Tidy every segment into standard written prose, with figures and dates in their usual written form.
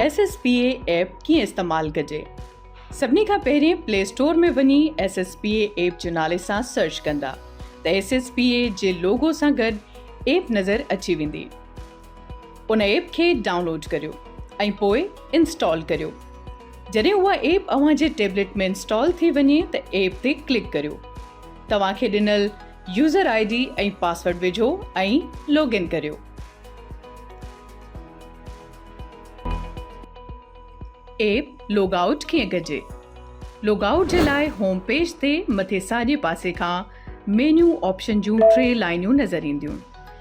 SSPA app कीअं इस्तेमालु कजे। सभिनी खां पहिरीं प्ले स्टोर में वञी SSPA ऐप जे नाले सां सर्च कंदा त SSPA जे लोगो सां गॾु ऐप नज़र अची वेंदी। उन ऐप खे डाउनलोड करियो ऐं पोइ इंस्टॉल करियो। जॾहिं उहा ऐप अव्हां जे टैबलेट में इंस्टॉल थी वञे त ऐप ते क्लिक करियो। तव्हांखे ॾिनल यूज़र ID ऐं पासवर्ड विझो ऐं लॉगिन करियो। ऐप लॉग आउट कीअं कजे। लॉग आउट जे लाइ होम पेज ते मथे साॼे पासे खां मेन्यू ऑप्शन जूं 3 लाइनियूं नज़र ईंदियूं,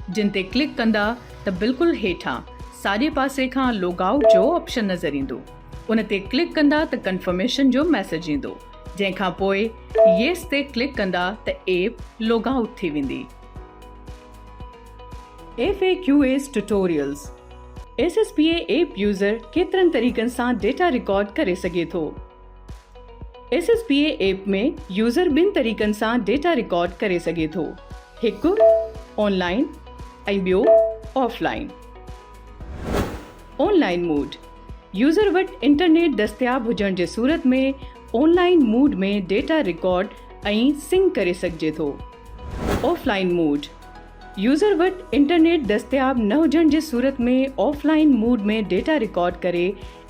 जिन ते क्लिक कंदा त बिल्कुलु हेठां साॼे पासे खां लॉग आउट जो ऑप्शन नज़र ईंदो। उन ते क्लिक कंदा त कंफर्मेशन जो मैसेज ईंदो, जंहिंखां पोइ येस ते क्लिक कंदा त ऐप लॉग आउट थी वेंदी। FAQs tutorials. SSPA app user केतिरनि तरीक़नि सां डेटा रिकॉर्ड करे सघे थो। SSPA ऐप में यूज़र 2 तरीक़नि सां डेटा रिकॉर्ड करे सघे थो, हिकु ऑनलाइन ऐं ॿियो ऑफलाइन। Online mode. यूज़र वटि इंटरनेट दस्तियाब हुजण जे सूरत में ऑनलाइन मोड में डेटा रिकॉर्ड ऐं सिंक करे सघिजे थो। Offline mode. यूज़र वटि इंटरनेट दस्तियाब न हुजण जे सूरत में ऑफलाइन मोड में डेटा रिकॉर्ड करे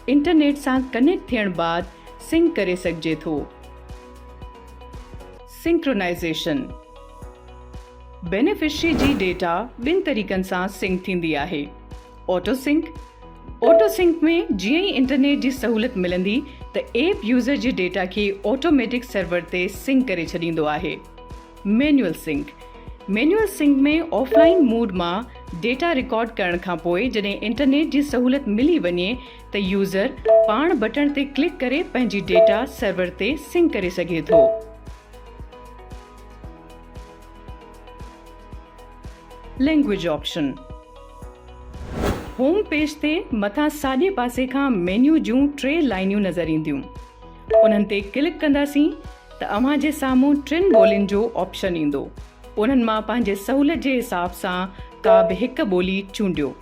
इंटरनेट सां कनेक्ट थियण बाद सिंक करे सघिजे थो। सिंक्रोनाइज़ेशन। बेनिफिशरी जी डेटा 2 तरीक़नि सां सिंक थींदी आहे। Auto sink. ऑटो सिंक में जीअं ई इंटरनेट जी सहूलियत मिलंदी त ऐप यूज़र जे डेटा खे ऑटोमेटिक सर्वर ते सिंक करे छॾींदो आहे। Manual sync. मैनुअल सिंक में ऑफलाइन मोड मां डेटा रिकॉर्ड करण खां पोइ जॾहिं इंटरनेट जी सहूलियत मिली वञे त यूज़र पाण बटण ते क्लिक करे पंहिंजी डेटा सर्वर ते सिंक करे सघे थो। Language option. होम पेज ते मथां साॼे पासे खां मेन्यू जूं 3 लाइनियूं नज़र ईंदियूं। उन्हनि ते क्लिक कंदासीं त अव्हां जे साम्हूं 3 ॿोलियुनि जो ऑप्शन ईंदो। उन्हनि मां पंहिंजे सहूलियत जे हिसाब सां का बि हिकु ॿोली चूंडियो।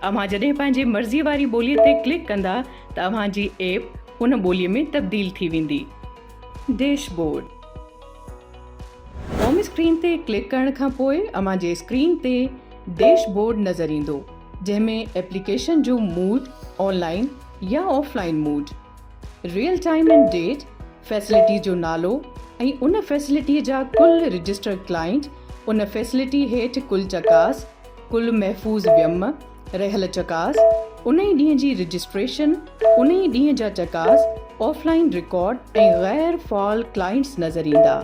अव्हां जॾहिं पंहिंजे मर्ज़ी वारी ॿोलीअ ते क्लिक कंदा त अव्हां जी ऐप उन ॿोलीअ में तब्दील थी वेंदी। डैशबोर्ड। होम स्क्रीन ते क्लिक करण खां पोइ अव्हां जे स्क्रीन ते डैशबोर्ड नज़र ईंदो, जंहिंमें एप्लीकेशन जो मूड, ऑनलाइन या offline mode, real time and date, facility जो नालो ऐं उन फैसिलिटीअ जा कुल रजिस्टर्ड क्लाइंट, उन फैसिलिटी हेठि कुल चकास, कुल महफ़ूज़ वियम, रहियल चकास, उन ई ॾींहं जी रजिस्ट्रेशन, उन ई ॾींहं जा चकास, ऑफलाइन रिकॉर्ड ऐं गैर फ़ाल क्लाइंट्स नज़र ईंदा।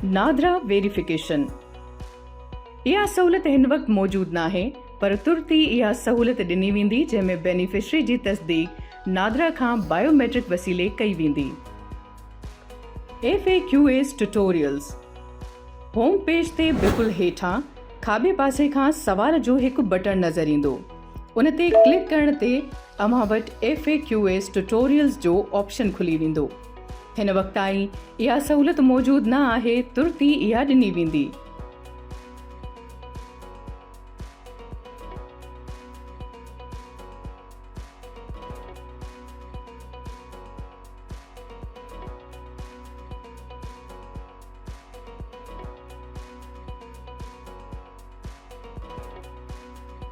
नादरा वेरिफिकेशन। इहा सहूलियत हिन वक़्तु मौजूदु नाहे, पर तुर्त ई इहा सहूलियत ॾिनी वेंदी जंहिंमें बेनिफिशरी जी तस्दीक नादरा खां बायोमेट्रिक वसीले कई वेंदी। FAQs tutorials. होम पेज ते बिल्कुलु हेठां खाॿे पासे खां सवाल जो हिकु बटण नज़र ईंदो। उन ते क्लिक करण ते अव्हां वटि FAQs ट्यूटोरियल्स जो ऑप्शन खुली वेंदो। हिन वक़्त ताईं इहा सहूलियत मौजूदु न आहे, तुर्त ई इहा ॾिनी वेंदी।